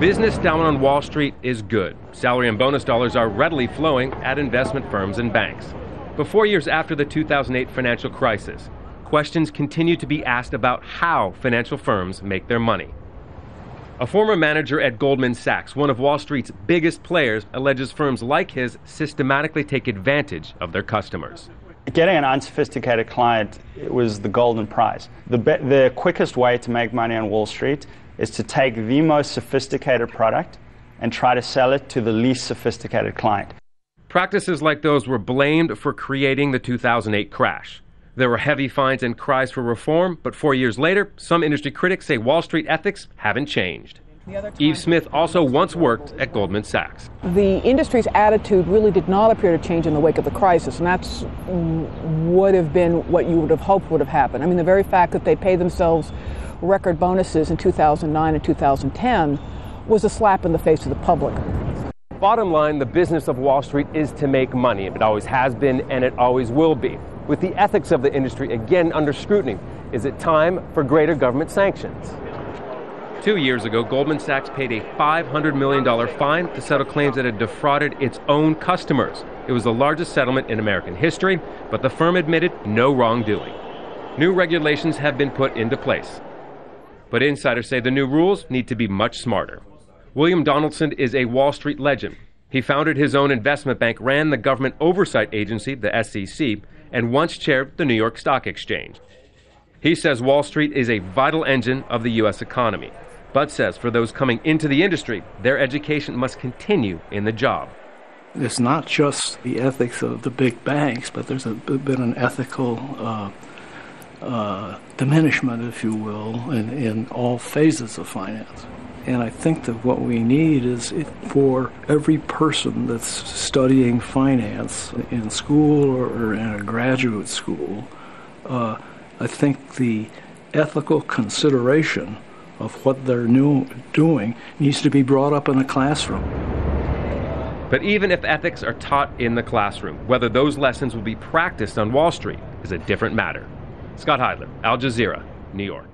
Business down on Wall Street is good. Salary and bonus dollars are readily flowing at investment firms and banks. But 4 years after the 2008 financial crisis, questions continue to be asked about how financial firms make their money. A former manager at Goldman Sachs, one of Wall Street's biggest players, alleges firms like his systematically take advantage of their customers. Getting an unsophisticated client was the golden prize. The quickest way to make money on Wall Street is to take the most sophisticated product and try to sell it to the least sophisticated client. Practices like those were blamed for creating the 2008 crash. There were heavy fines and cries for reform, but 4 years later, some industry critics say Wall Street ethics haven't changed. Eve Smith also once worked at Goldman Sachs. The industry's attitude really did not appear to change in the wake of the crisis, and that's would have been what you would have hoped would have happened. I mean, the very fact that they paid themselves record bonuses in 2009 and 2010 was a slap in the face of the public. Bottom line, the business of Wall Street is to make money. It always has been, and it always will be. With the ethics of the industry again under scrutiny, is it time for greater government sanctions? 2 years ago, Goldman Sachs paid a $500 million fine to settle claims that had defrauded its own customers. It was the largest settlement in American history, but the firm admitted no wrongdoing. New regulations have been put into place. But insiders say the new rules need to be much smarter. William Donaldson is a Wall Street legend. He founded his own investment bank, ran the government oversight agency, the SEC, and once chaired the New York Stock Exchange. He says Wall Street is a vital engine of the U.S. economy, but says for those coming into the industry, their education must continue in the job. It's not just the ethics of the big banks, but there's been an ethical diminishment, if you will, in all phases of finance. And I think that what we need is for every person that's studying finance in school or in a graduate school, I think the ethical consideration of what they're doing needs to be brought up in a classroom. But even if ethics are taught in the classroom, whether those lessons will be practiced on Wall Street is a different matter. Scott Heidler, Al Jazeera, New York.